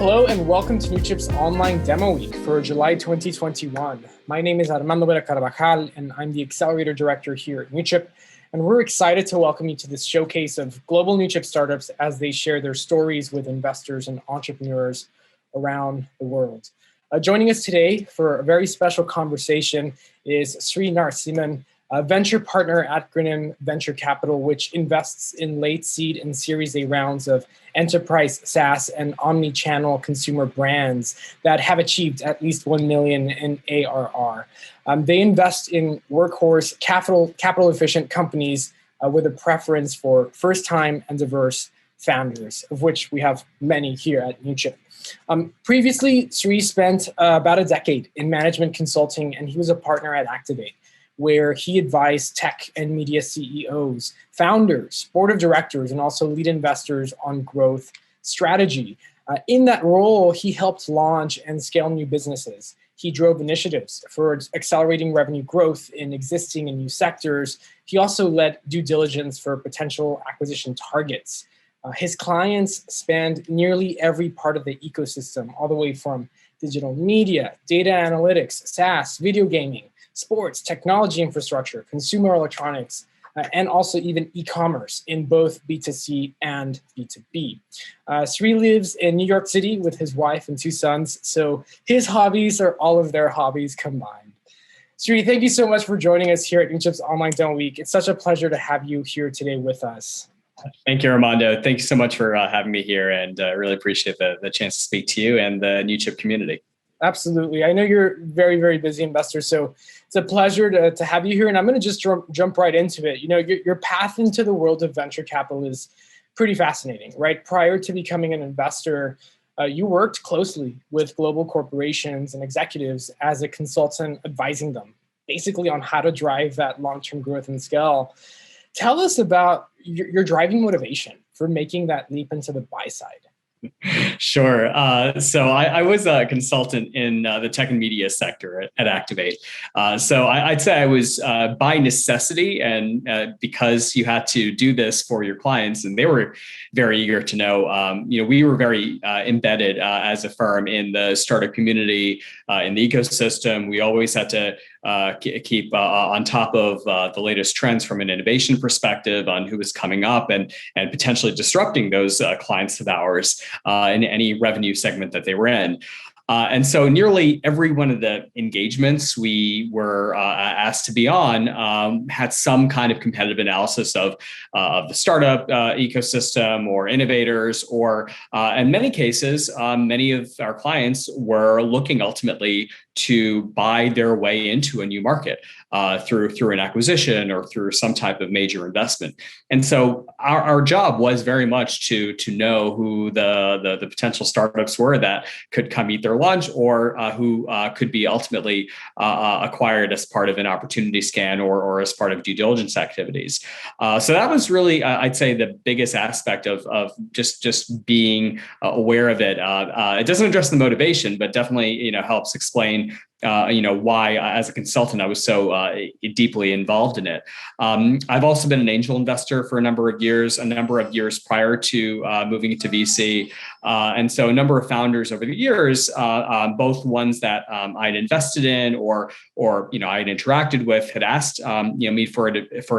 Hello and welcome to Newchip's online demo week for July 2021. My name is Armando Vera Carvajal and I'm the Accelerator Director here at Newchip. And we're excited to welcome you to this showcase of global Newchip startups as they share their stories with investors and entrepreneurs around the world. Joining us today for a very special conversation is Sri Narasimhan, a venture partner at Acronym Venture Capital, which invests in late seed and Series A rounds of enterprise SaaS and omni-channel consumer brands that have achieved at least 1 million in ARR. They invest in workhorse, capital-efficient companies with a preference for first-time and diverse founders, of which we have many here at Newchip. Previously, Sri spent about a decade in management consulting, and he was a partner at Activate, where he advised tech and media CEOs, founders, board of directors, and also lead investors on growth strategy. In that role, he helped launch and scale new businesses. He drove initiatives for accelerating revenue growth in existing and new sectors. He also led due diligence for potential acquisition targets. His clients spanned nearly every part of the ecosystem, all the way from digital media, data analytics, SaaS, video gaming, sports, technology infrastructure, consumer electronics, and also even e-commerce in both B2C and B2B. Sri lives in New York City with his wife and 2 sons, so his hobbies are all of their hobbies combined. Sri, thank you so much for joining us here at Newchip's Online Demo Week. It's such a pleasure to have you here today with us. Thank you, Armando. Thank you so much for having me here, and really appreciate the chance to speak to you and the Newchip community. Absolutely. I know you're a very, very busy investor, so it's a pleasure to have you here. And I'm going to just jump right into it. You know, your path into the world of venture capital is pretty fascinating, right? Prior to becoming an investor, you worked closely with global corporations and executives as a consultant advising them, basically on how to drive that long-term growth and scale. Tell us about your driving motivation for making that leap into the buy side. Sure. So I was a consultant in the tech and media sector at Activate. So I'd say I was by necessity, and because you had to do this for your clients, and they were very eager to know. We were very embedded as a firm in the startup community, in the ecosystem. We always had to keep on top of the latest trends from an innovation perspective on who was coming up and potentially disrupting those clients of ours in any revenue segment that they were in. And so nearly every one of the engagements we were asked to be on had some kind of competitive analysis of the startup ecosystem or innovators, or in many cases, many of our clients were looking ultimately to buy their way into a new market through an acquisition or through some type of major investment. And so our job was very much to know who the potential startups were that could come eat their lunch, or who could be ultimately acquired as part of an opportunity scan or as part of due diligence activities. So that was really, I'd say, the biggest aspect of just being aware of it. It doesn't address the motivation, but definitely helps explain why, as a consultant, I was so deeply involved in it. I've also been an angel investor for a number of years prior to moving into VC. And so a number of founders over the years, both ones that I'd invested in or I'd interacted with, had asked me for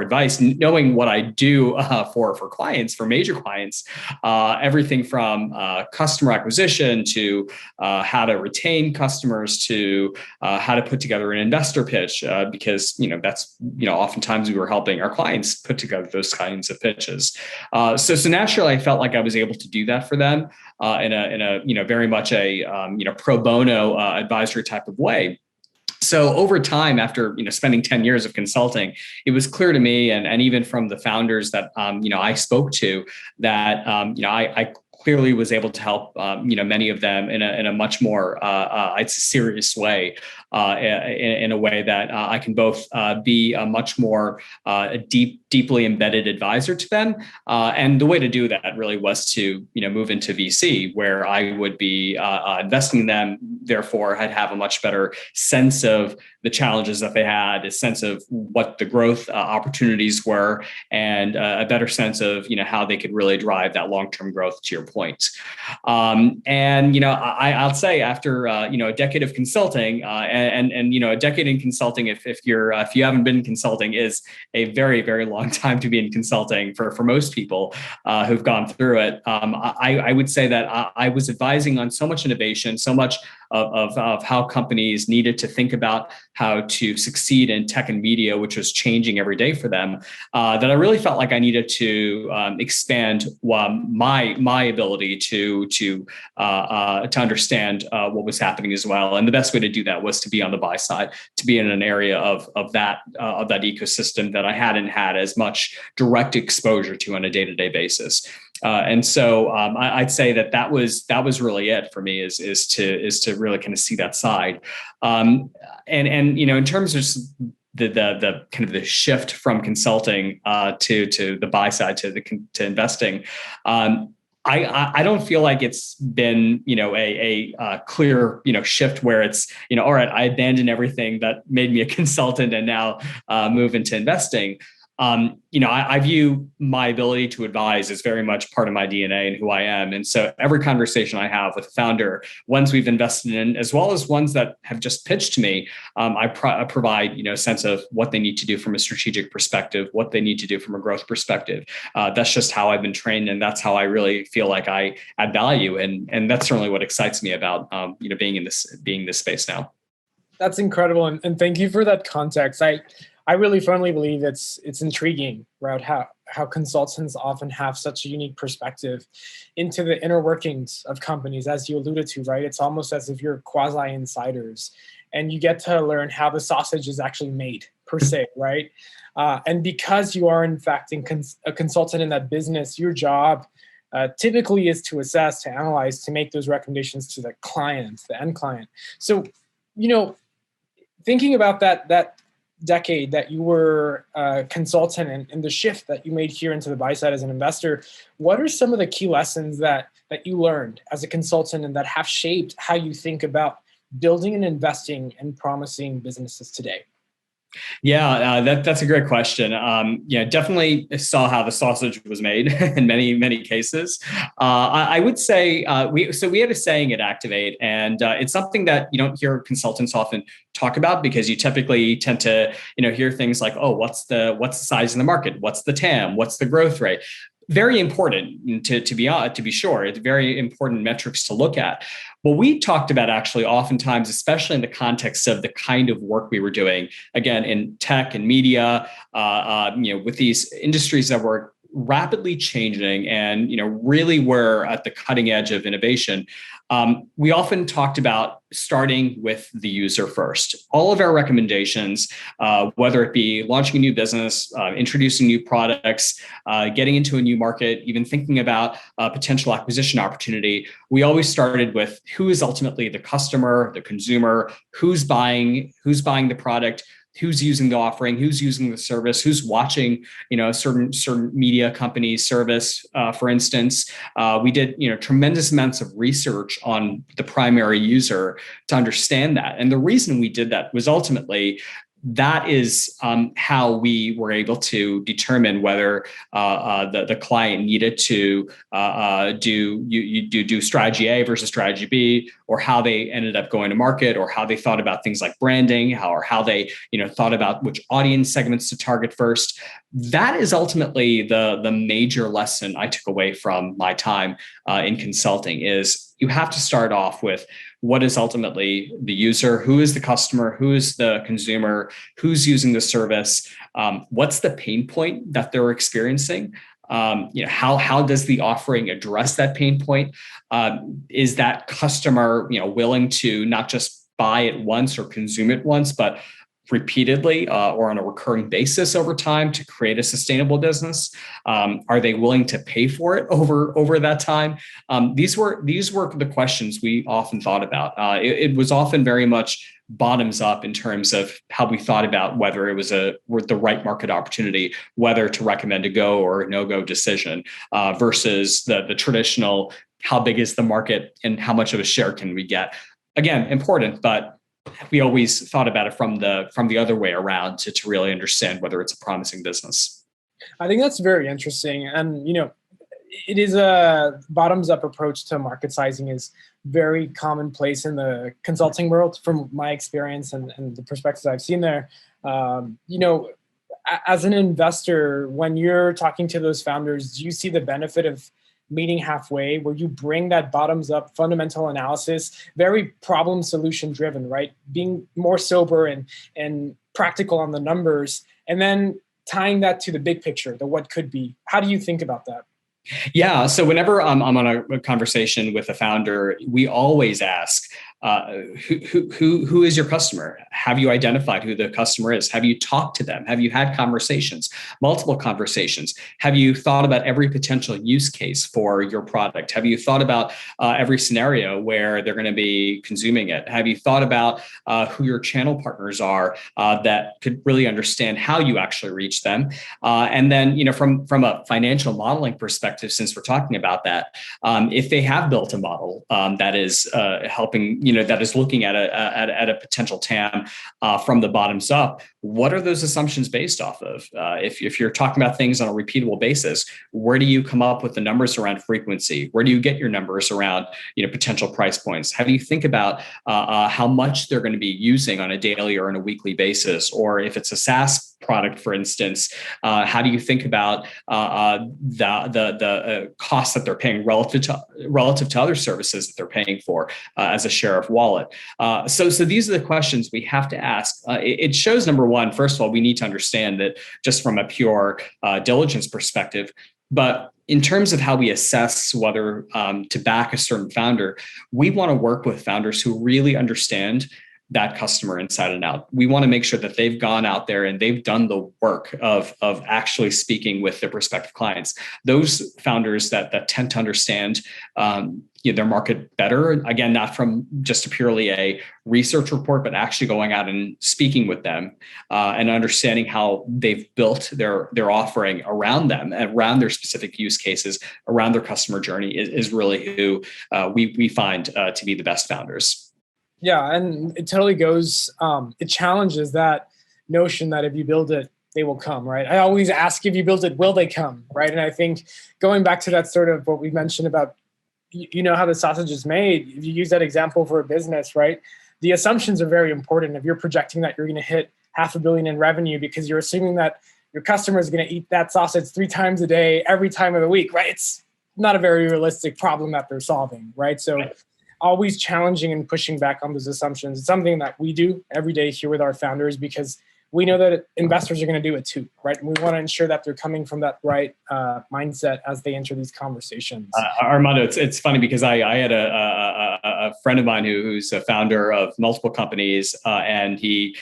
advice, knowing what I do for clients, for major clients, everything from customer acquisition to how to retain customers to how to put together an investor pitch, because that's oftentimes we were helping our clients put together those kinds of pitches. So naturally, I felt like I was able to do that for them in a very much a pro bono advisory type of way. So over time, after spending 10 years of consulting, it was clear to me, and even from the founders that I spoke to, that I clearly was able to help many of them in a much more I'd say serious way in a way that I can both be a much more deeply embedded advisor to them. And the way to do that really was to move into VC, where I would be investing in them. Therefore, I'd have a much better sense of the challenges that they had, a sense of what the growth opportunities were, and a better sense of how they could really drive that long-term growth. To your point, I'll say after a decade of consulting, and a decade in consulting, if you haven't been in consulting, is a very, very long time to be in consulting for most people who've gone through it. I would say that I was advising on so much innovation, so much of how companies needed to think about how to succeed in tech and media, which was changing every day for them, that I really felt like I needed to expand my ability to understand what was happening as well. And the best way to do that was to be on the buy side, to be in an area of that ecosystem that I hadn't had as much direct exposure to on a day-to-day basis. And so I'd say that was really it for me, is to really kind of see that side. And in terms of the kind of the shift from consulting to the buy side to investing, I don't feel like it's been a clear shift where it's all right, I abandoned everything that made me a consultant and now move into investing. I view my ability to advise as very much part of my DNA and who I am. And so every conversation I have with a founder, ones we've invested in, as well as ones that have just pitched to me, I provide, a sense of what they need to do from a strategic perspective, what they need to do from a growth perspective. That's just how I've been trained. And that's how I really feel like I add value. And that's certainly what excites me about, being in this space now. That's incredible. And thank you for that context. I really firmly believe it's intriguing, right? How consultants often have such a unique perspective into the inner workings of companies, as you alluded to, right? It's almost as if you're quasi-insiders and you get to learn how the sausage is actually made, per se, right? And because you are, in fact, a consultant in that business, your job typically is to assess, to analyze, to make those recommendations to the client, the end client. So, thinking about that decade that you were a consultant and the shift that you made here into the buy side as an investor, what are some of the key lessons that you learned as a consultant and that have shaped how you think about building and investing in promising businesses today? Yeah, that's a great question. Definitely saw how the sausage was made in many, many cases. I would say we had a saying at Activate, and it's something that you don't hear consultants often talk about, because you typically tend to hear things like, oh, what's the size of the market? What's the TAM? What's the growth rate? Very important to be sure. It's very important metrics to look at. What we talked about actually oftentimes, especially in the context of the kind of work we were doing, again, in tech and media, with these industries that were rapidly changing and really were at the cutting edge of innovation. We often talked about starting with the user first. All of our recommendations, whether it be launching a new business, introducing new products, getting into a new market, even thinking about a potential acquisition opportunity, we always started with who is ultimately the customer, the consumer, who's buying the product, who's using the offering, who's using the service, who's watching, a certain media company service, for instance. We did, tremendous amounts of research on the primary user to understand that. And the reason we did that was ultimately that is how we were able to determine whether the client needed to do strategy A versus strategy B, or how they ended up going to market, or how they thought about things like branding, how they thought about which audience segments to target first. That is ultimately the major lesson I took away from my time in consulting, is you have to start off with what is ultimately the user, who is the customer, who is the consumer, who's using the service, what's the pain point that they're experiencing, how does the offering address that pain point? Is that customer willing to not just buy it once or consume it once, but repeatedly or on a recurring basis over time to create a sustainable business? Are they willing to pay for it over that time? These were the questions we often thought about. It was often very much bottoms up in terms of how we thought about whether it was the right market opportunity, whether to recommend a go or no go decision, versus the traditional, how big is the market and how much of a share can we get? Again, important, but we always thought about it from the other way around to really understand whether it's a promising business. I think that's very interesting. And, it is a bottoms-up approach to market sizing is very commonplace in the consulting world from my experience and the perspectives I've seen there. As an investor, when you're talking to those founders, do you see the benefit of meeting halfway, where you bring that bottoms-up fundamental analysis, very problem solution driven, right? Being more sober and practical on the numbers, and then tying that to the big picture, the what could be. How do you think about that? Yeah. So whenever I'm on a conversation with a founder, we always ask, who is your customer? Have you identified who the customer is? Have you talked to them? Have you had conversations, multiple conversations? Have you thought about every potential use case for your product? Have you thought about every scenario where they're going to be consuming it? Have you thought about who your channel partners are that could really understand how you actually reach them? And then, from a financial modeling perspective, since we're talking about that, if they have built a model that is helping, that is looking at a potential TAM from the bottoms up, what are those assumptions based off of? If you're talking about things on a repeatable basis, where do you come up with the numbers around frequency? Where do you get your numbers around, potential price points? How do you think about how much they're going to be using on a daily or on a weekly basis? Or if it's a SaaS product, for instance, how do you think about the costs that they're paying relative to other services that they're paying for as a share of wallet? So these are the questions we have to ask. It shows, number one, first of all, we need to understand that just from a pure diligence perspective. But in terms of how we assess whether to back a certain founder, we want to work with founders who really understand that customer inside and out. We want to make sure that they've gone out there and they've done the work of actually speaking with their prospective clients. Those founders that tend to understand their market better, again, not from just purely a research report, but actually going out and speaking with them and understanding how they've built their offering around them, around their specific use cases, around their customer journey is really who we find to be the best founders. Yeah, and it totally goes, it challenges that notion that if you build it, they will come, right? I always ask, if you build it, will they come, right? And I think going back to that sort of what we mentioned about, how the sausage is made, if you use that example for a business, right? The assumptions are very important. If you're projecting that you're going to hit $500 million in revenue because you're assuming that your customer is going to eat that sausage 3 times a day, every time of the week, right? It's not a very realistic problem that they're solving, right? So always challenging and pushing back on those assumptions. It's something that we do every day here with our founders because we know that investors are going to do it too, right? And we want to ensure that they're coming from that right mindset as they enter these conversations. Armando, it's funny because I had a friend of mine who's a founder of multiple companies, and he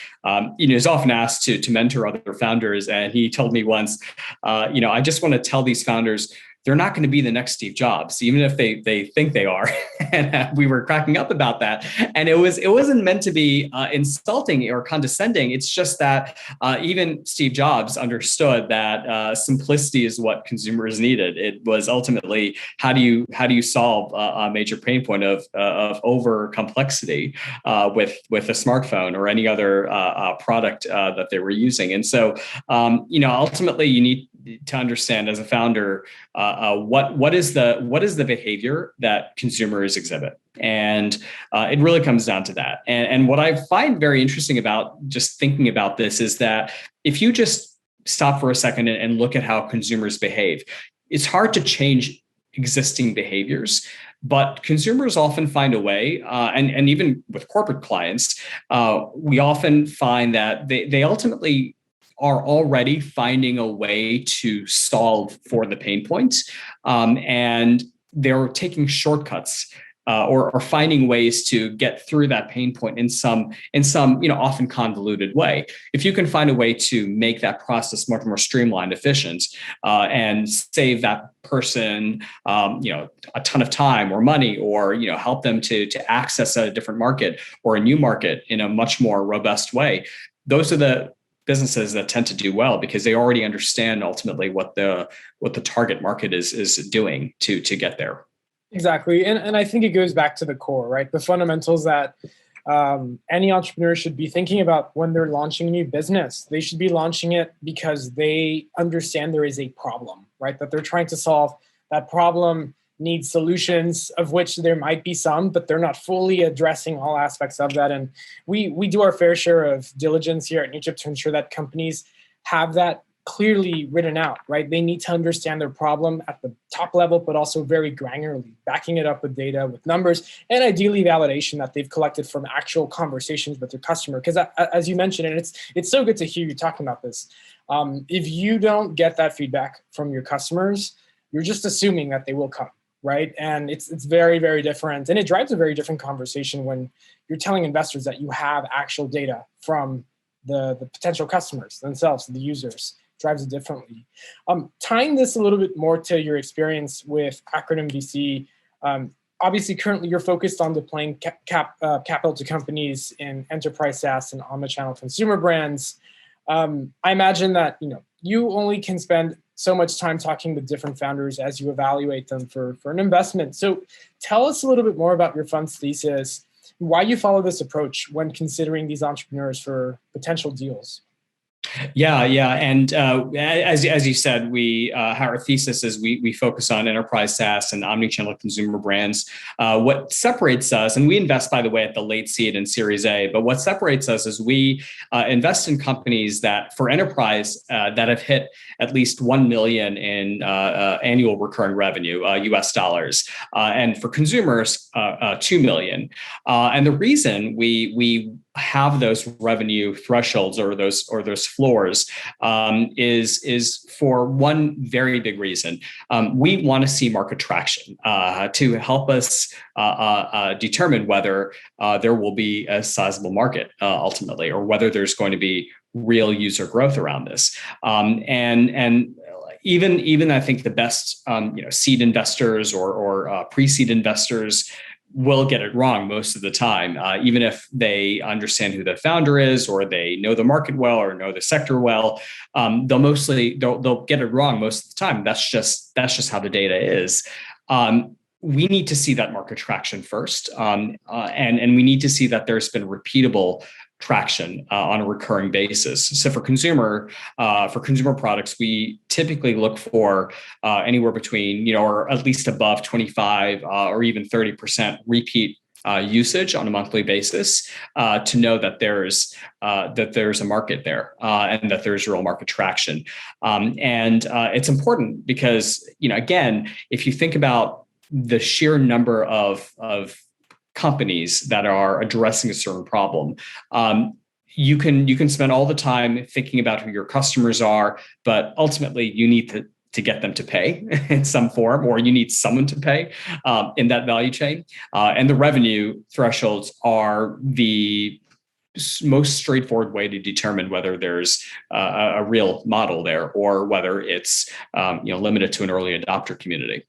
is often asked to mentor other founders. And he told me once, I just want to tell these founders, they're not going to be the next Steve Jobs, even if they think they are. And we were cracking up about that. And it wasn't meant to be insulting or condescending. It's just that even Steve Jobs understood that simplicity is what consumers needed. It was ultimately how do you solve a major pain point of over complexity with a smartphone or any other product that they were using. And so ultimately you need to understand as a founder what is the behavior that consumers exhibit, and it really comes down to that. And what I find very interesting about just thinking about this is that if you just stop for a second and look at how consumers behave, it's hard to change existing behaviors. But consumers often find a way, and even with corporate clients, we often find that they ultimately are already finding a way to solve for the pain points. And they're taking shortcuts or finding ways to get through that pain point in some often convoluted way. If you can find a way to make that process much more streamlined, efficient, and save that person a ton of time or money, or help them to access a different market or a new market in a much more robust way, those are the businesses that tend to do well because they already understand ultimately what the target market is doing to get there. Exactly. And I think it goes back to the core, right? The fundamentals that any entrepreneur should be thinking about when they're launching a new business. They should be launching it because they understand there is a problem, right? That they're trying to solve. That problem needs solutions, of which there might be some, but they're not fully addressing all aspects of that. And we do our fair share of diligence here at Newchip to ensure that companies have that clearly written out, right? They need to understand their problem at the top level, but also very granularly, backing it up with data, with numbers, and ideally validation that they've collected from actual conversations with their customer. Because as you mentioned, and it's so good to hear you talking about this, if you don't get that feedback from your customers, you're just assuming that they will come, right? And it's very, very different. And it drives a very different conversation when you're telling investors that you have actual data from the potential customers themselves, the users. Drives it differently. Tying this a little bit more to your experience with Acronym VC, obviously currently you're focused on deploying capital to companies in enterprise SaaS and omnichannel consumer brands. I imagine that you only can spend so much time talking with different founders as you evaluate them for an investment. So tell us a little bit more about your fund's thesis, why you follow this approach when considering these entrepreneurs for potential deals. Yeah. And as you said, our thesis is we focus on enterprise SaaS and omnichannel consumer brands. What separates us, and we invest, by the way, at the late seed and Series A, but what separates us is we invest in companies that, for enterprise, that have hit at least 1 million in annual recurring revenue, US dollars, and for consumers, 2 million. And the reason we have those revenue thresholds or those floors is for one very big reason. We want to see market traction to help us determine whether there will be a sizable market ultimately, or whether there's going to be real user growth around this. And even I think the best seed investors or pre-seed investors will get it wrong most of the time, even if they understand who the founder is, or they know the market well, or know the sector well. They'll get it wrong most of the time. That's just how the data is. We need to see that market traction first, and we need to see that there's been repeatable traction on a recurring basis. So for consumer products, we typically look for anywhere between, or at least above 25 or even 30% repeat usage on a monthly basis to know that there's a market there and that there's real market traction. And it's important because, again, if you think about the sheer number of companies that are addressing a certain problem, you can spend all the time thinking about who your customers are, but ultimately you need to get them to pay in some form, or you need someone to pay in that value chain. And the revenue thresholds are the most straightforward way to determine whether there's a real model there, or whether it's limited to an early adopter community.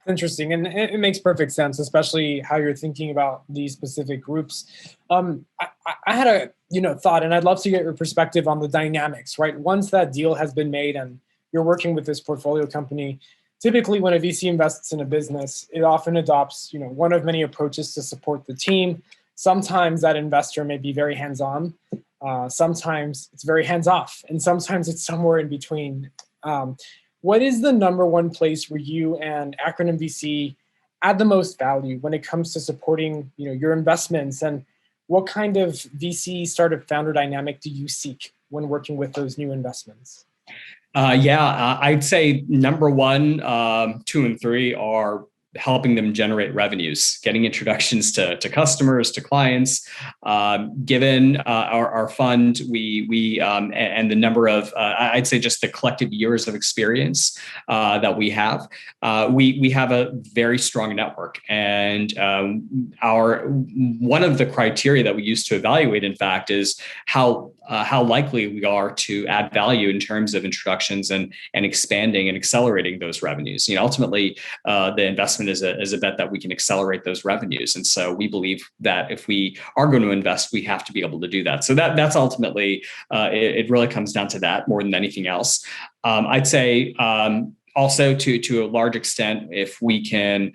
Interesting. And it makes perfect sense, especially how you're thinking about these specific groups. I had a thought, and I'd love to get your perspective on the dynamics, right? Once that deal has been made and you're working with this portfolio company, typically when a VC invests in a business, it often adopts, one of many approaches to support the team. Sometimes that investor may be very hands-on. Sometimes it's very hands-off, and sometimes it's somewhere in between. What is the number one place where you and Acronym VC add the most value when it comes to supporting, your investments, and what kind of VC startup founder dynamic do you seek when working with those new investments? I'd say number one, two, and three are helping them generate revenues, getting introductions to customers, to clients. Given our fund, we and the number of, I'd say just the collective years of experience that we have a very strong network. And one of the criteria that we use to evaluate, in fact, is how likely we are to add value in terms of introductions and expanding and accelerating those revenues. Ultimately, the investment is a bet that we can accelerate those revenues. And so we believe that if we are going to invest, we have to be able to do that. So that's ultimately, it really comes down to that more than anything else. I'd say, also, to a large extent, if we can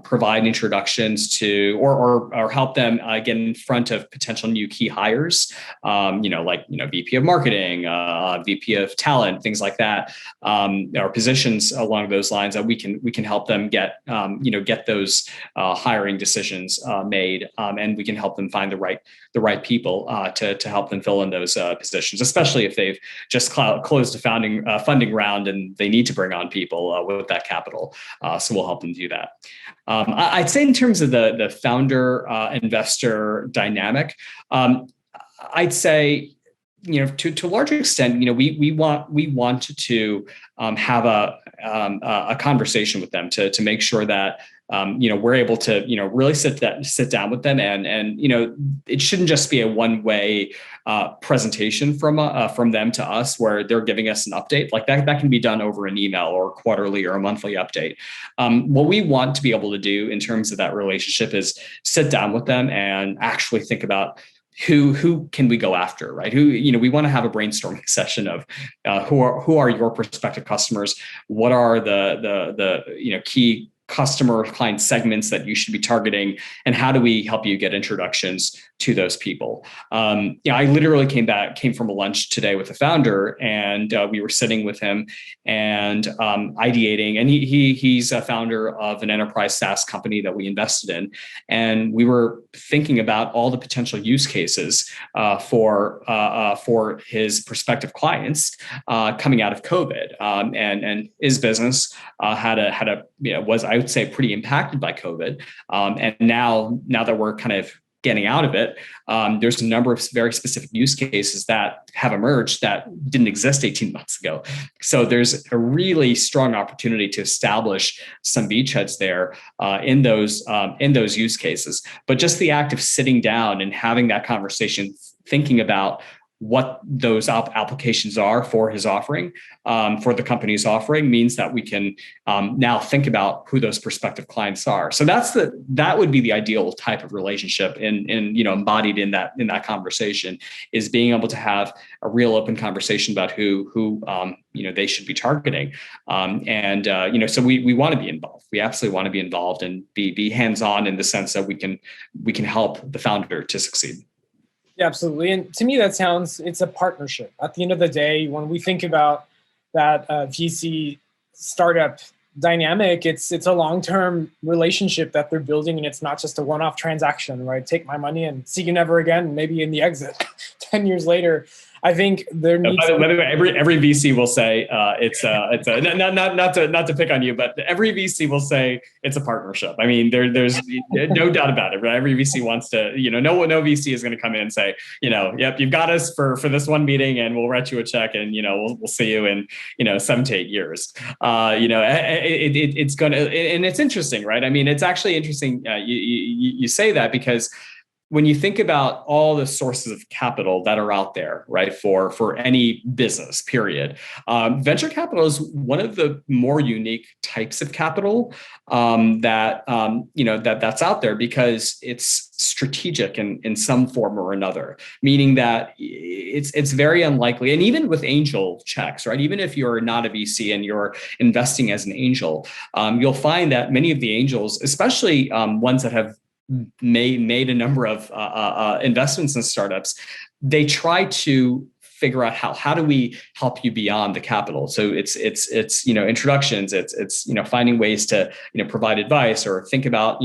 provide introductions to or help them get in front of potential new key hires, like VP of marketing, VP of talent, things like that, or positions along those lines, that we can help them get those hiring decisions made, and we can help them find the right people to help them fill in those positions, especially if they've just closed a funding round and they need to bring on people with that capital. So we'll help them do that. I'd say in terms of the founder investor dynamic, I'd say, to a larger extent, we wanted to have a conversation with them to make sure that we're able to really sit down with them, and it shouldn't just be a one-way presentation from them to us where they're giving us an update. Like that can be done over an email or quarterly or a monthly update. What we want to be able to do in terms of that relationship is sit down with them and actually think about who can we go after, right? We want to have a brainstorming session of who are your prospective customers, what are the key customer client segments that you should be targeting, and how do we help you get introductions to those people. I literally came from a lunch today with the founder, and we were sitting with him and ideating, and he's a founder of an enterprise SaaS company that we invested in, and we were thinking about all the potential use cases for his prospective clients coming out of COVID, and his business was, I would say, pretty impacted by COVID, and now that we're kind of getting out of it, there's a number of very specific use cases that have emerged that didn't exist 18 months ago. So there's a really strong opportunity to establish some beachheads there in those use cases. But just the act of sitting down and having that conversation, thinking about what those applications are for his offering, for the company's offering, means that we can now think about who those prospective clients are. So that would be the ideal type of relationship, in embodied in that conversation, is being able to have a real open conversation about who they should be targeting, so we want to be involved. We absolutely want to be involved and be hands-on in the sense that we can help the founder to succeed. Yeah, absolutely. And to me, it's a partnership. At the end of the day, when we think about that VC startup dynamic, it's a long-term relationship that they're building, and it's not just a one-off transaction, right? Take my money and see you never again, maybe in the exit 10 years later. I think there needs by the way, every VC will say it's not to pick on you, but every VC will say it's a partnership. I mean, there's no doubt about it, right? Every VC wants to, no VC is going to come in and say, yep, you've got us for this one meeting, and we'll write you a check, and we'll see you in 7 to 8 years. It's going to, and it's interesting, right? I mean, it's actually interesting you say that, because when you think about all the sources of capital that are out there, right, for any business, period, venture capital is one of the more unique types of capital that's out there, because it's strategic in some form or another, meaning that it's very unlikely. And even with angel checks, right, even if you're not a VC and you're investing as an angel, you'll find that many of the angels, especially ones that have made a number of investments in startups, they try to figure out how do we help you beyond the capital. So it's introductions, it's finding ways to provide advice or think about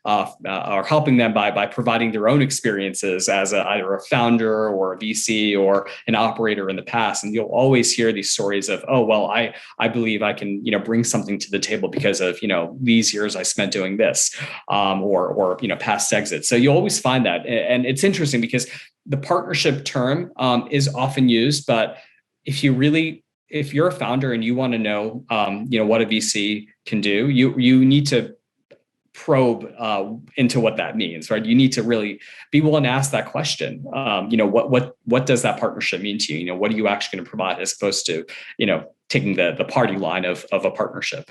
or helping them by providing their own experiences as either a founder or a VC or an operator in the past. And you'll always hear these stories of, oh well, I believe I can bring something to the table because of these years I spent doing this, or past exits. So you always find that, and it's interesting because the partnership term is often used, but if you're a founder and you want to know what a VC can do, you need to probe into what that means, right? You need to really be willing to ask that question. What does that partnership mean to you? What are you actually going to provide, as opposed to taking the party line of a partnership?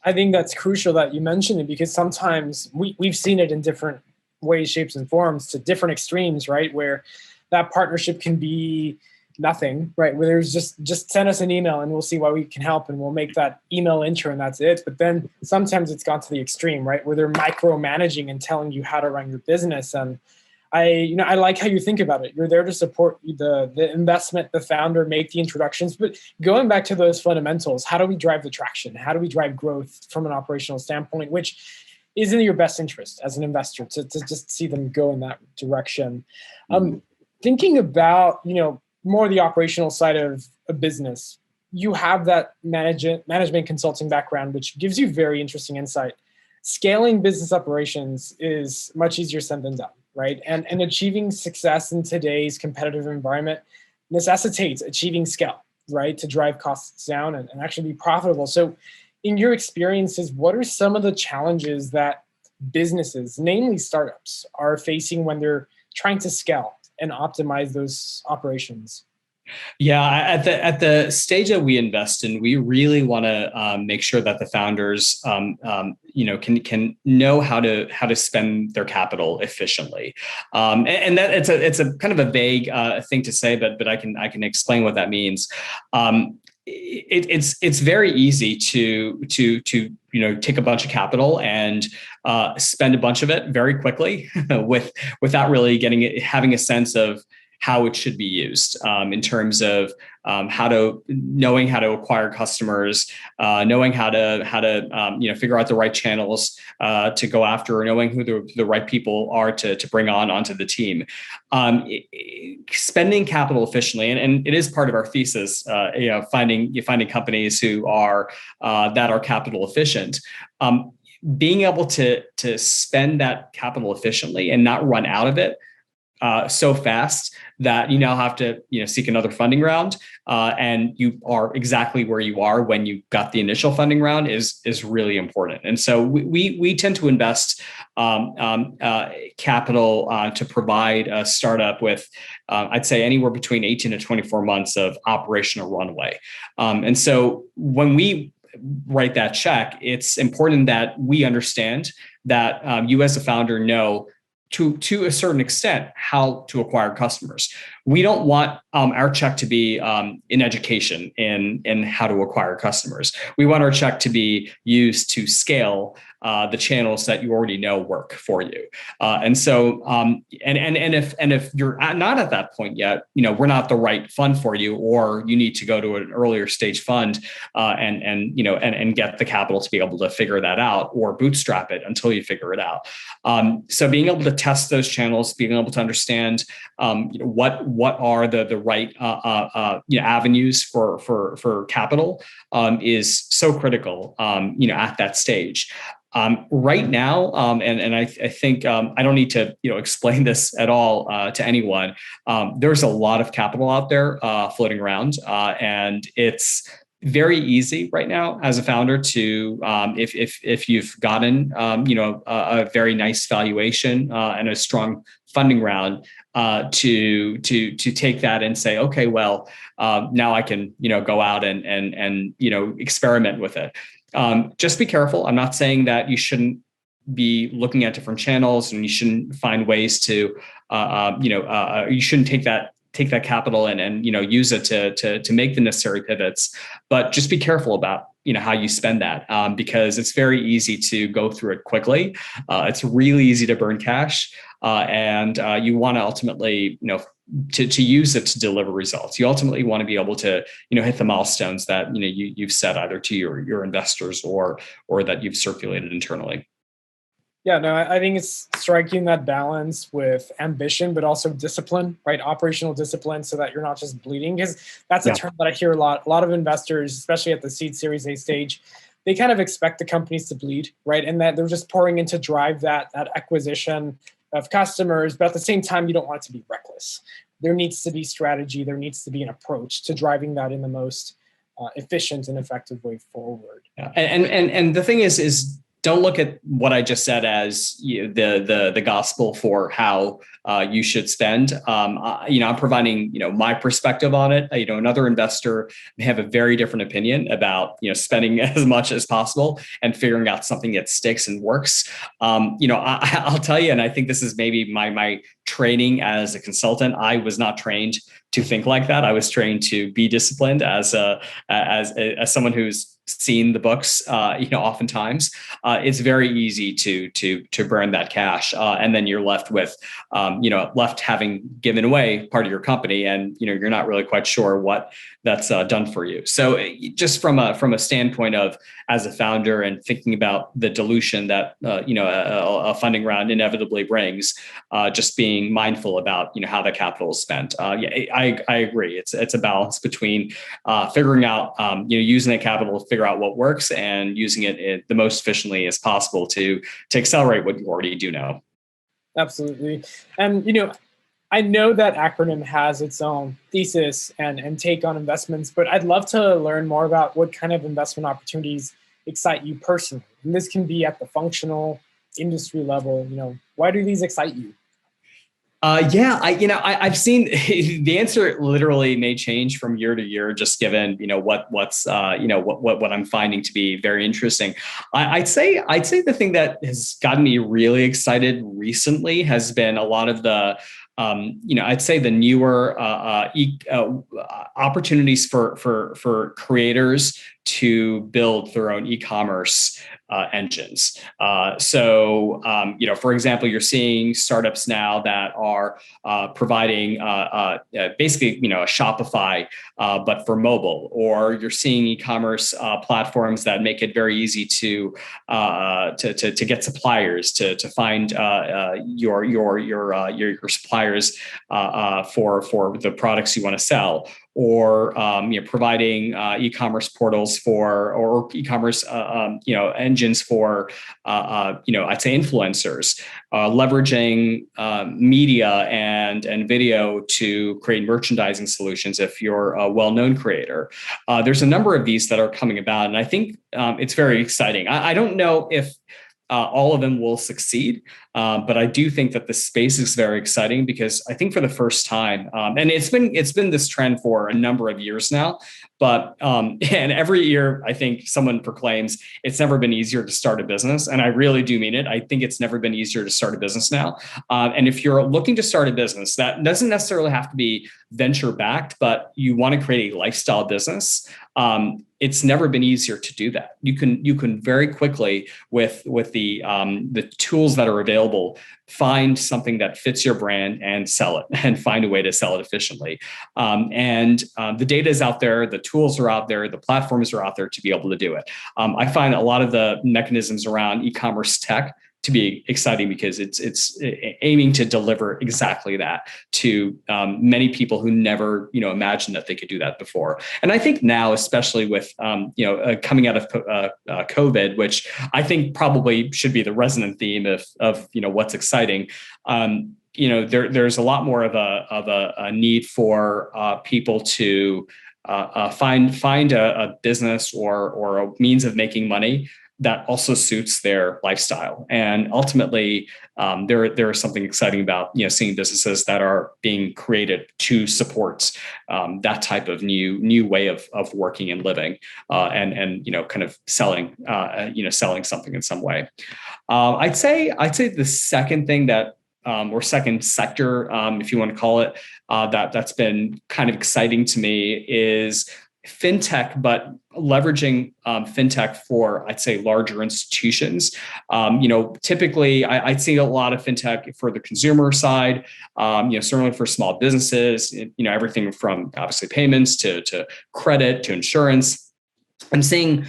I think that's crucial that you mentioned it, because sometimes we've seen it in different ways, shapes, and forms to different extremes, right? Where that partnership can be nothing, right? Where there's just send us an email and we'll see why we can help, and we'll make that email intro and that's it. But then sometimes it's gone to the extreme, right? Where they're micromanaging and telling you how to run your business. And I like how you think about it. You're there to support the investment, the founder, make the introductions. But going back to those fundamentals, how do we drive the traction? How do we drive growth from an operational standpoint, which is in your best interest as an investor to just see them go in that direction? Thinking about, more the operational side of a business, you have that management consulting background, which gives you very interesting insight. Scaling business operations is much easier said than done, right? And achieving success in today's competitive environment necessitates achieving scale, right? To drive costs down and actually be profitable. So in your experiences, what are some of the challenges that businesses, namely startups, are facing when they're trying to scale and optimize those operations? Yeah, at the stage that we invest in, we really want to make sure that the founders, can know how to spend their capital efficiently, and that it's a kind of a vague thing to say, but I can explain what that means. It's very easy to take a bunch of capital and spend a bunch of it very quickly without really having a sense of how it should be used, in terms of knowing how to acquire customers, knowing how to figure out the right channels to go after, or knowing who the right people are to bring onto the team. Spending capital efficiently, and it is part of our thesis. Finding companies who are that are capital efficient. Being able to spend that capital efficiently and not run out of it so fast that you now have to seek another funding round, and you are exactly where you are when you got the initial funding round is really important. And so we tend to invest capital to provide a startup with I'd say anywhere between 18 to 24 months of operational runway. And so when we write that check, it's important that we understand that you as a founder know to a certain extent how to acquire customers. We don't want our check to be in education in how to acquire customers. We want our check to be used to scale the channels that you already know work for you. And if you're not at that point yet, we're not the right fund for you, or you need to go to an earlier stage fund and get the capital to be able to figure that out, or bootstrap it until you figure it out. So being able to test those channels, being able to understand what are the right avenues for capital is so critical at that stage. Right now, and I think I don't need to explain this at all to anyone. There's a lot of capital out there floating around, and it's very easy right now as a founder to if you've gotten a very nice valuation and a strong funding round to take that and say, okay, well, now I can go out and experiment with it. Just be careful. I'm not saying that you shouldn't be looking at different channels and you shouldn't find ways to you shouldn't take that capital and use it to make the necessary pivots, but just be careful about how you spend that, because it's very easy to go through it quickly. It's really easy to burn cash, and you want to ultimately to use it to deliver results. You ultimately want to be able to, hit the milestones that, you've set either to your investors or that you've circulated internally. Yeah, no, I think it's striking that balance with ambition, but also discipline, right? Operational discipline, so that you're not just bleeding. Because that's a term that I hear a lot. A lot of investors, especially at the seed Series A stage, they kind of expect the companies to bleed, right? And that they're just pouring in to drive that acquisition of customers. But at the same time, you don't want it to be reckless. There needs to be strategy. There needs to be an approach to driving that in the most efficient and effective way forward. Yeah. And the thing is don't look at what I just said as the gospel for how you should spend. I'm providing my perspective on it. Another investor may have a very different opinion about spending as much as possible and figuring out something that sticks and works. I'll tell you, and I think this is maybe my training as a consultant. I was not trained to think like that. I was trained to be disciplined as someone who's seen the books, oftentimes it's very easy to burn that cash, and then you're left with, left having given away part of your company, and you're not really quite sure what that's done for you. So just from a standpoint of as a founder and thinking about the dilution that a funding round inevitably brings, just being mindful about how the capital is spent. I agree. It's a balance between figuring out using the capital to figure out what works and using it the most efficiently as possible to accelerate what you already do know. Absolutely. And I know that Acronym has its own thesis and take on investments, but I'd love to learn more about what kind of investment opportunities excite you personally. And this can be at the functional industry level. Why do these excite you? I've seen the answer literally may change from year to year, just given what I'm finding to be very interesting. I'd say the thing that has gotten me really excited recently has been a lot of the I'd say the newer opportunities for creators to build their own e-commerce engines. For example, you're seeing startups now that are providing basically, a Shopify, but for mobile, or you're seeing e-commerce platforms that make it very easy to get suppliers to find your suppliers for the products you want to sell, or providing e-commerce portals or e-commerce engines for I'd say influencers, leveraging media and video to create merchandising solutions if you're a well-known creator. There's a number of these that are coming about, and I think it's very exciting. I don't know if all of them will succeed. But I do think that the space is very exciting, because I think for the first time, and it's been this trend for a number of years now, but and every year I think someone proclaims it's never been easier to start a business. And I really do mean it. I think it's never been easier to start a business now. And if you're looking to start a business, that doesn't necessarily have to be venture backed, but you want to create a lifestyle business. It's never been easier to do that. You can very quickly with the tools that are available, find something that fits your brand and sell it, and find a way to sell it efficiently. The data is out there, the tools are out there, the platforms are out there to be able to do it. I find a lot of the mechanisms around e-commerce tech to be exciting, because it's aiming to deliver exactly that to many people who never imagined that they could do that before. And I think now, especially with coming out of COVID, which I think probably should be the resonant theme of what's exciting. There's a lot more of a need for people to find a business or a means of making money that also suits their lifestyle. And ultimately, there is something exciting about seeing businesses that are being created to support that type of new way of working and living, and kind of selling something in some way. I'd say the second thing that or second sector, if you want to call it, that's been kind of exciting to me is fintech, but leveraging fintech for, I'd say, larger institutions. Typically, I'd see a lot of fintech for the consumer side. Certainly for small businesses. Everything from obviously payments to credit to insurance. I'm seeing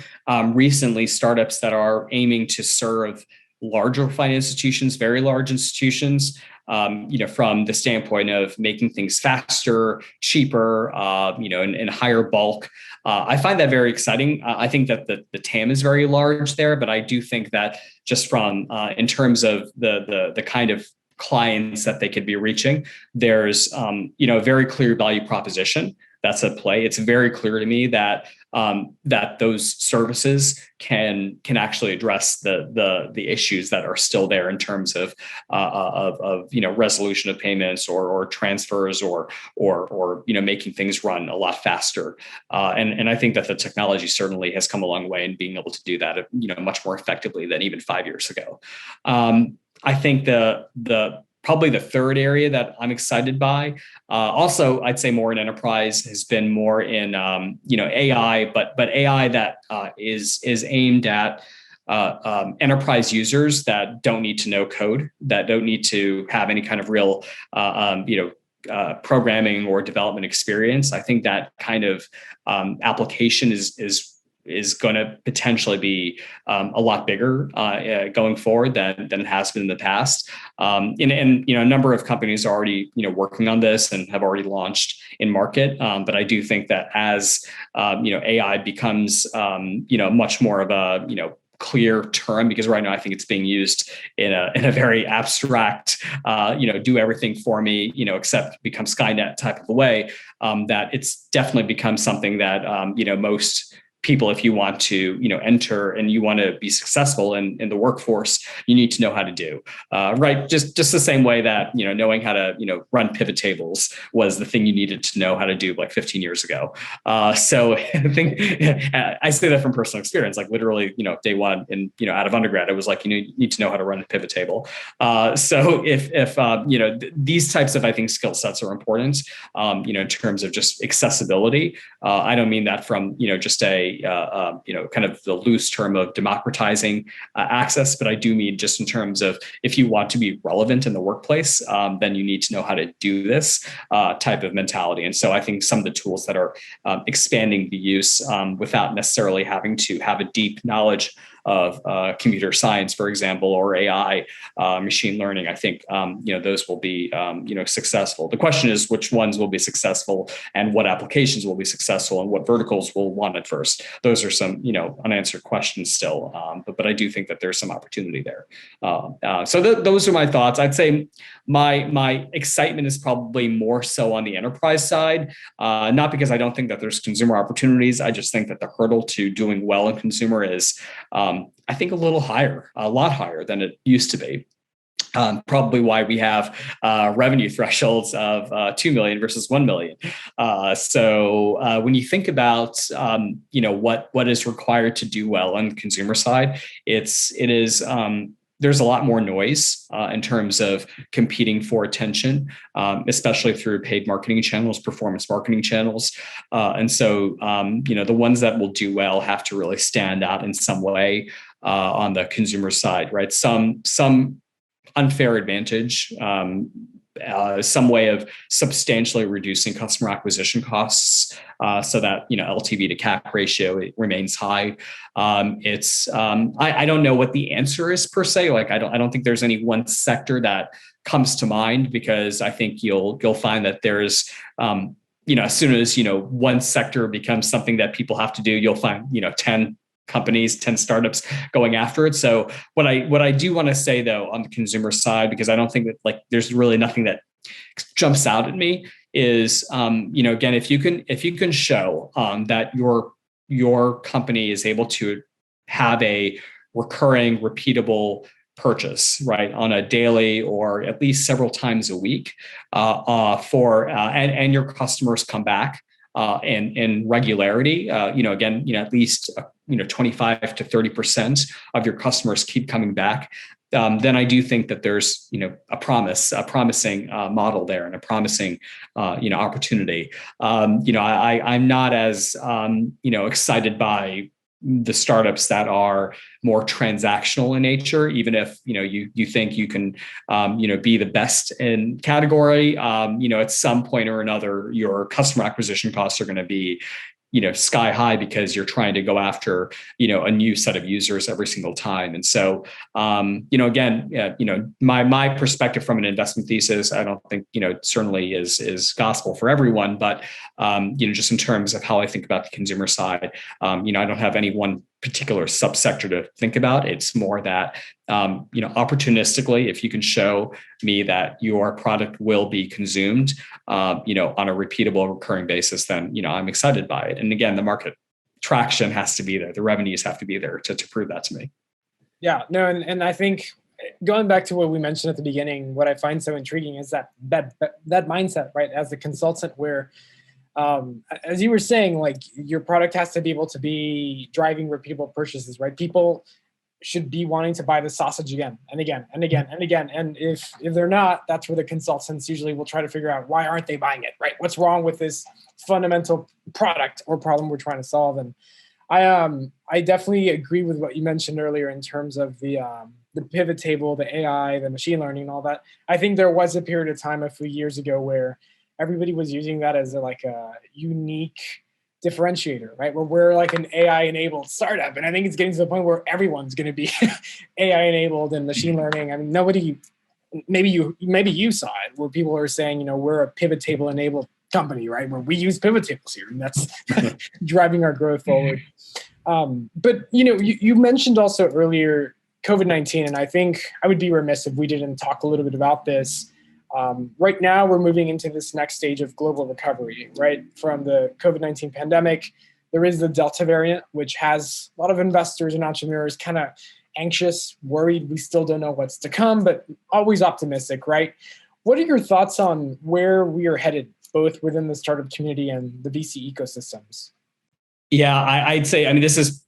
recently startups that are aiming to serve larger financial institutions, very large institutions, from the standpoint of making things faster, cheaper, in higher bulk. I find that very exciting. I think that the TAM is very large there, but I do think that just from in terms of the kind of clients that they could be reaching, there's a very clear value proposition that's at play. It's very clear to me that those services can actually address the issues that are still there in terms of resolution of payments or transfers or making things run a lot faster. And I think that the technology certainly has come a long way in being able to do that much more effectively than even 5 years ago. I think probably the third area that I'm excited by, also I'd say more in enterprise, has been more in AI, but AI that is aimed at enterprise users that don't need to know code, that don't need to have any kind of real programming or development experience. I think that kind of application is going to potentially be a lot bigger going forward than it has been in the past. And a number of companies are already working on this and have already launched in market. But I do think that as AI becomes much more of a clear term, because right now I think it's being used in a very abstract, do everything for me, except become Skynet type of a way. That it's definitely become something that most people, if you want to, enter and you want to be successful in the workforce, you need to know how to do, right? Just the same way that, knowing how to, run pivot tables was the thing you needed to know how to do like 15 years ago. So I think I say that from personal experience, like literally, day one and, out of undergrad, it was like, you need to know how to run a pivot table. So if these types of, I think, skill sets are important, in terms of just accessibility. I don't mean that from, just a, kind of the loose term of democratizing access, but I do mean just in terms of if you want to be relevant in the workplace, then you need to know how to do this type of mentality. And so I think some of the tools that are expanding the use without necessarily having to have a deep knowledge of computer science, for example, or AI, machine learning, I think those will be successful. The question is which ones will be successful and what applications will be successful and what verticals will want it first. Those are some unanswered questions still, but I do think that there's some opportunity there. So those are my thoughts. I'd say my excitement is probably more so on the enterprise side, not because I don't think that there's consumer opportunities. I just think that the hurdle to doing well in consumer is I think a lot higher than it used to be. Probably why we have revenue thresholds of 2 million versus 1 million. So when you think about what is required to do well on the consumer side, it is there's a lot more noise in terms of competing for attention, especially through paid marketing channels, performance marketing channels. And so, the ones that will do well have to really stand out in some way on the consumer side, right? Some unfair advantage, some way of substantially reducing customer acquisition costs so that LTV to CAC ratio remains high. I don't know what the answer is per se. Like I don't think there's any one sector that comes to mind, because I think you'll find that there's as soon as one sector becomes something that people have to do, you'll find 10 companies, 10 startups going after it. So what I do want to say though, on the consumer side, because I don't think that there's really nothing that jumps out at me, is again, if you can show that your company is able to have a recurring, repeatable purchase, right, on a daily or at least several times a week, and your customers come back in regularity, again, at least 25 to 30% of your customers keep coming back. then I do think that there's, a promising model there and a promising, opportunity. I'm not as, excited by the startups that are more transactional in nature, even if, you think you can, be the best in category, at some point or another, your customer acquisition costs are going to be, sky high because you're trying to go after, a new set of users every single time. And so, again, my perspective from an investment thesis, I don't think, certainly is gospel for everyone, but, just in terms of how I think about the consumer side, I don't have any one particular subsector to think about. It's more that, opportunistically, if you can show me that your product will be consumed, on a repeatable, recurring basis, then, I'm excited by it. And again, the market traction has to be there. The revenues have to be there to prove that to me. Yeah, no, and I think going back to what we mentioned at the beginning, what I find so intriguing is that mindset, right? As a consultant, where as you were saying, like your product has to be able to be driving repeatable purchases, right? People should be wanting to buy the sausage again and again and again and again. And if they're not, that's where the consultants usually will try to figure out, why aren't they buying it, right? What's wrong with this fundamental product or problem we're trying to solve? And I definitely agree with what you mentioned earlier in terms of the pivot table, the AI, the machine learning, and all that. I think there was a period of time a few years ago where everybody was using that as a unique differentiator, right? Where we're like an AI-enabled startup. And I think it's getting to the point where everyone's going to be AI-enabled and machine learning. I mean, maybe you saw it, where people are saying, we're a pivot table-enabled company, right? Where we use pivot tables here, and that's driving our growth forward. But, you mentioned also earlier COVID-19, and I think I would be remiss if we didn't talk a little bit about this. Right now, we're moving into this next stage of global recovery, right? From the COVID-19 pandemic, there is the Delta variant, which has a lot of investors and entrepreneurs kind of anxious, worried. We still don't know what's to come, but always optimistic, right? What are your thoughts on where we are headed, both within the startup community and the VC ecosystems? Yeah, I'd say, this is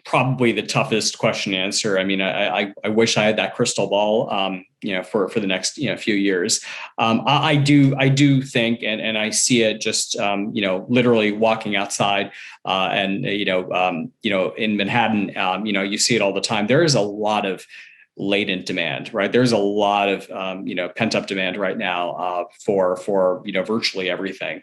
probably the toughest question to answer. I wish I had that crystal ball, for the next, few years. I do think, and I see it just, literally walking outside, and, in Manhattan, you see it all the time. There is a lot of latent demand, right? There's a lot of, pent up demand right now, for, virtually everything.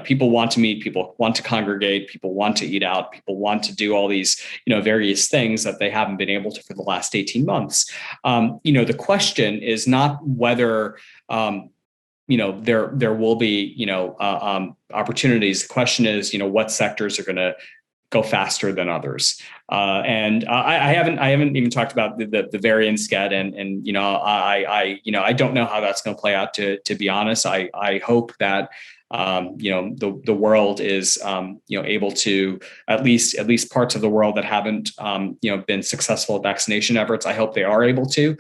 People want to meet, people want to congregate, people want to eat out, people want to do all these, various things that they haven't been able to for the last 18 months. The question is not whether, there will be, opportunities. The question is, what sectors are going to go faster than others. And I haven't even talked about the variance yet. And I don't know how that's going to play out, to be honest. I hope that, the world is, able to, at least parts of the world that haven't, been successful at vaccination efforts. I hope they are able to,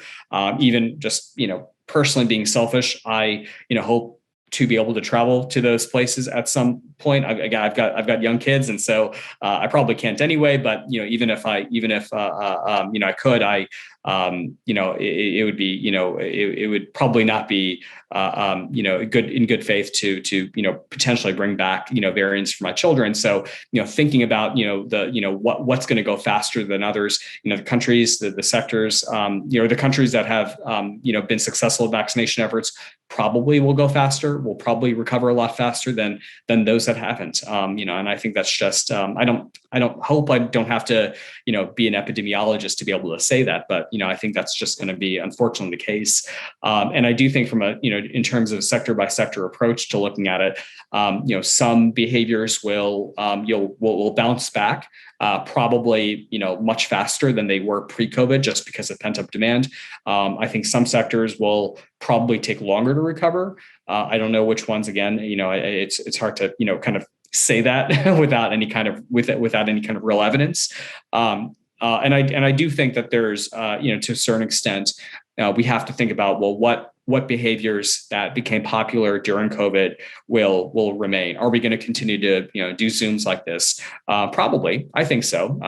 even just, personally being selfish. I, hope to be able to travel to those places at some point. I've got young kids, and so I probably can't anyway. But even if I could, it would be, it would probably not be, in good faith to potentially bring back, variants for my children. So, thinking about, what's going to go faster than others, the countries, the sectors, the countries that have, been successful at vaccination efforts probably will go faster, will probably recover a lot faster than those that haven't. And I think that's just, I don't hope I don't have to, be an epidemiologist to be able to say that, but, I think that's just going to be unfortunately the case. And I do think from a, in terms of sector by sector approach to looking at it, some behaviors will bounce back, probably, much faster than they were pre-COVID, just because of pent up demand. I think some sectors will probably take longer to recover. I don't know which ones. Again, it's hard to, kind of say that without any kind of real evidence. And I do think that there's, to a certain extent, we have to think about, well, what behaviors that became popular during COVID will remain. Are we going to continue to do Zooms like this? Probably, I think so.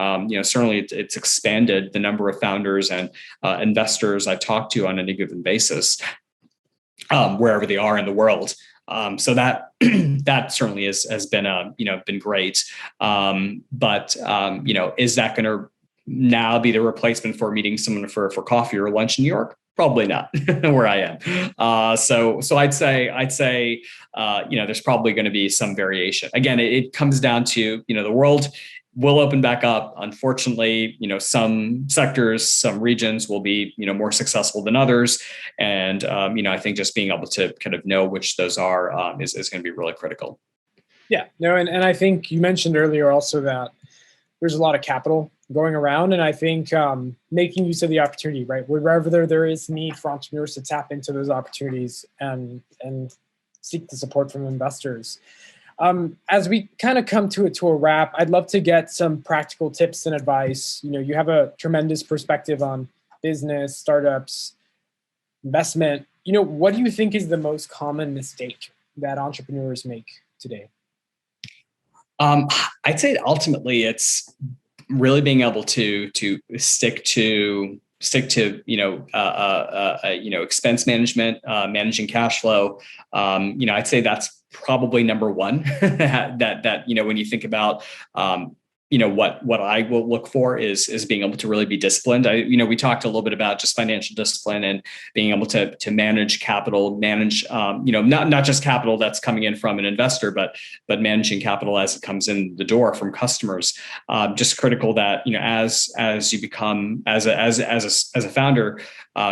Certainly it's expanded the number of founders and investors I talk to on any given basis, wherever they are in the world. So that that certainly has been great. But is that going to now be the replacement for meeting someone for coffee or lunch in New York? Probably not where I am. So I'd say there's probably going to be some variation. Again, it comes down to the world will open back up. Unfortunately, some sectors, some regions will be more successful than others, and I think just being able to kind of know which those are is going to be really critical. Yeah, no, and I think you mentioned earlier also that there's a lot of capital going around, and I think making use of the opportunity, right? Wherever there is need for entrepreneurs to tap into those opportunities and seek the support from investors. As we kind of come to a wrap, I'd love to get some practical tips and advice. You have a tremendous perspective on business, startups, investment. What do you think is the most common mistake that entrepreneurs make today? I'd say ultimately it's really being able to stick to expense management, managing cash flow. I'd say that's probably number one. that when you think about what I will look for is being able to really be disciplined. We talked a little bit about just financial discipline and being able to manage capital, not just capital that's coming in from an investor, but managing capital as it comes in the door from customers. Just critical that as you become as a founder,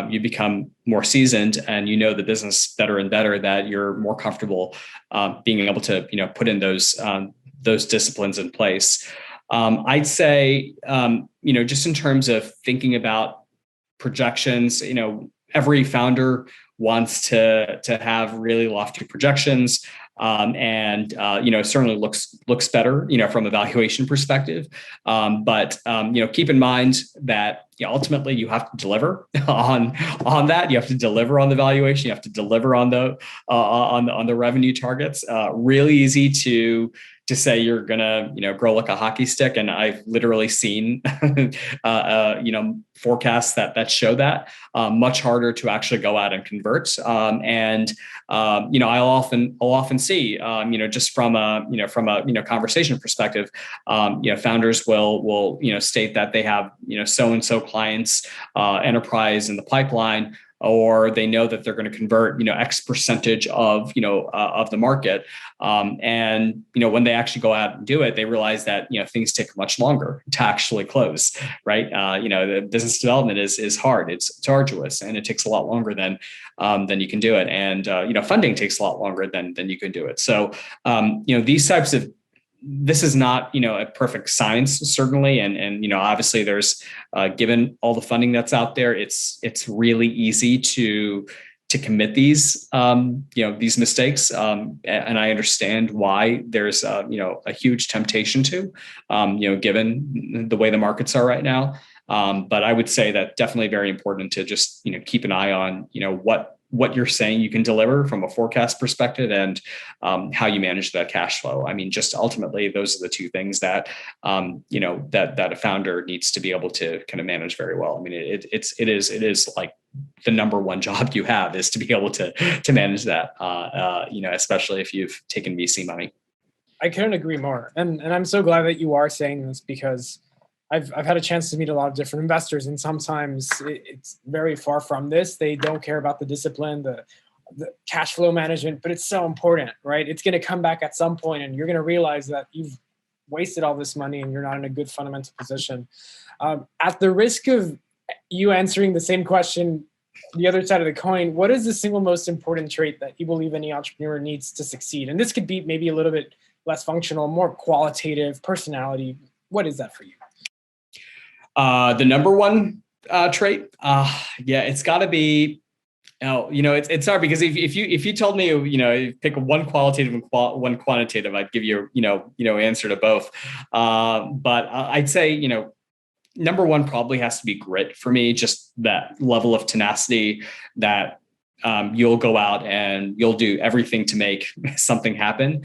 you become more seasoned and the business better and better, that you're more comfortable being able to put in those disciplines in place. I'd say, just in terms of thinking about projections, every founder wants to have really lofty projections. It certainly looks better, from a valuation perspective. But keep in mind that ultimately you have to deliver on that. You have to deliver on the valuation. You have to deliver on the revenue targets. Really easy to say you're gonna grow like a hockey stick, and I've literally seen forecasts that show that. Much harder to actually go out and convert. I'll often see just from a conversation perspective, founders will state that they have so and so clients, enterprise in the pipeline, or they know that they're going to convert, X percentage of the market. When they actually go out and do it, they realize that, things take much longer to actually close, right? The business development is hard. It's arduous, and it takes a lot longer than you can do it. And, funding takes a lot longer than you can do it. So, these types of, this is not, a perfect science, certainly. And obviously there's, given all the funding that's out there, it's really easy to commit these mistakes. And I understand why there's, a huge temptation to, given the way the markets are right now. But I would say that definitely very important to just, keep an eye on, what you're saying you can deliver from a forecast perspective, and how you manage that cash flow. I mean, just ultimately, those are the two things that that a founder needs to be able to kind of manage very well. I mean, it is like the number one job you have is to be able to manage that. Especially if you've taken VC money. I couldn't agree more, and I'm so glad that you are saying this, because I've had a chance to meet a lot of different investors, and sometimes it's very far from this. They don't care about the discipline, the cash flow management, but it's so important, right? It's going to come back at some point, and you're going to realize that you've wasted all this money and you're not in a good fundamental position. At the risk of you answering the same question, the other side of the coin, what is the single most important trait that you believe any entrepreneur needs to succeed? And this could be maybe a little bit less functional, more qualitative, personality. What is that for you? The number one trait, it's got to be. It's hard, because if you told me pick one qualitative and one quantitative, I'd give you answer to both. But I'd say number one probably has to be grit for me. Just that level of tenacity, that you'll go out and you'll do everything to make something happen,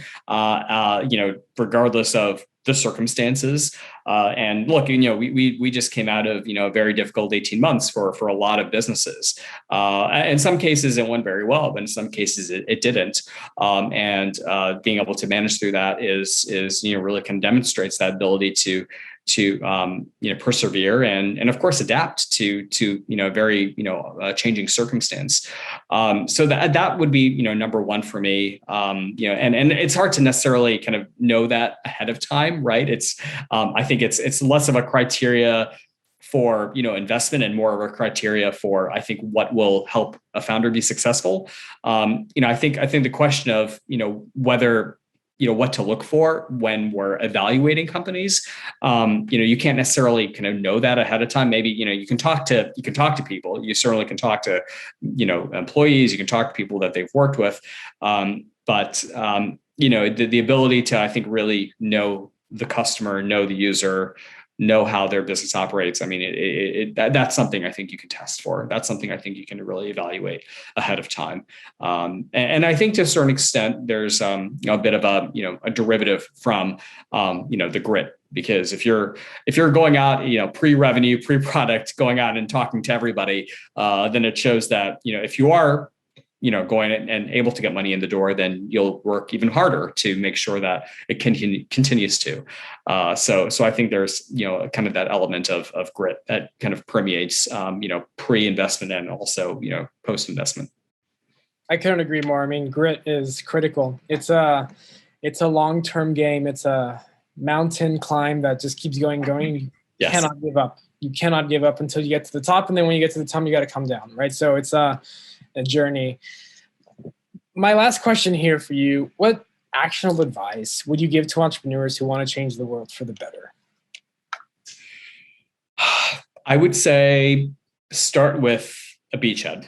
regardless of the circumstances. And look, we just came out of, a very difficult 18 months for a lot of businesses. In some cases, it went very well, but in some cases it didn't. And being able to manage through that is really kind of demonstrates that ability to persevere and of course adapt to very changing circumstance. So that would be number one for me. And it's hard to necessarily kind of know that ahead of time, right? It's I think it's less of a criteria for investment and more of a criteria for, I think, what will help a founder be successful. I think the question of whether what to look for when we're evaluating companies. You can't necessarily kind of know that ahead of time. Maybe, you can talk to people. You certainly can talk to, employees. You can talk to people that they've worked with. But the ability to, I think, really know the customer, know the user, know how their business operates. I mean, that's something I think you can test for. That's something I think you can really evaluate ahead of time. And I think to a certain extent, there's a bit of a derivative from the grit. Because if you're going out, pre-revenue, pre-product, going out and talking to everybody, then it shows that if you are going and able to get money in the door, then you'll work even harder to make sure that it continues to. So I think there's, kind of that element of grit that kind of permeates, pre-investment and also, post-investment. I couldn't agree more. I mean, grit is critical. It's a long-term game. It's a mountain climb that just keeps going. You Yes. cannot give up. You cannot give up until you get to the top. And then when you get to the top, you got to come down, right? So it's a journey. My last question here for you: what actionable advice would you give to entrepreneurs who want to change the world for the better? I would say start with a beachhead.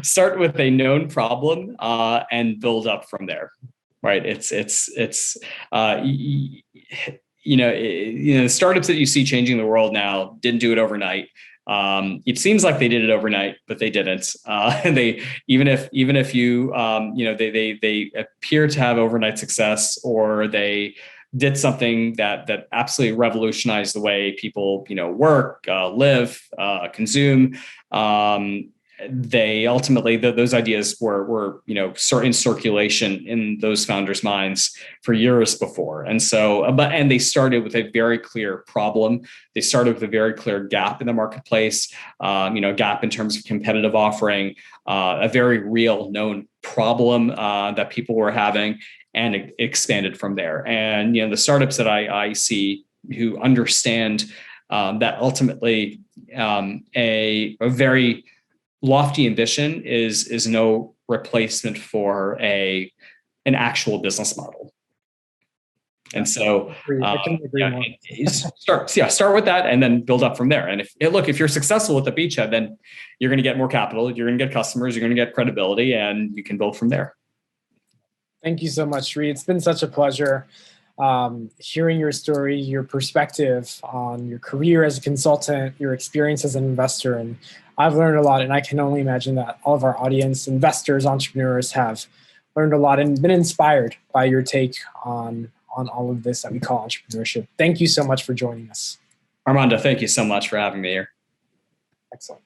Start with a known problem and build up from there. Right? It's startups that you see changing the world now didn't do it overnight. It seems like they did it overnight, but they didn't. And they, even if you, they appear to have overnight success, or they did something that absolutely revolutionized the way people, work, live, consume. They ultimately, those ideas were in circulation in those founders' minds for years before. And so, and they started with a very clear problem. They started with a very clear gap in the marketplace, gap in terms of competitive offering, a very real known problem that people were having, and it expanded from there. And, the startups that I see who understand that ultimately a very lofty ambition is no replacement for an actual business model. And so start with that and then build up from there. And if you're successful with the beachhead, then you're going to get more capital, you're going to get customers, you're going to get credibility, and you can build from there. Thank you so much, Sri. It's been such a pleasure hearing your story, your perspective on your career as a consultant, your experience as an investor. And I've learned a lot, and I can only imagine that all of our audience, investors, entrepreneurs, have learned a lot and been inspired by your take on all of this that we call entrepreneurship. Thank you so much for joining us. Armando, thank you so much for having me here. Excellent.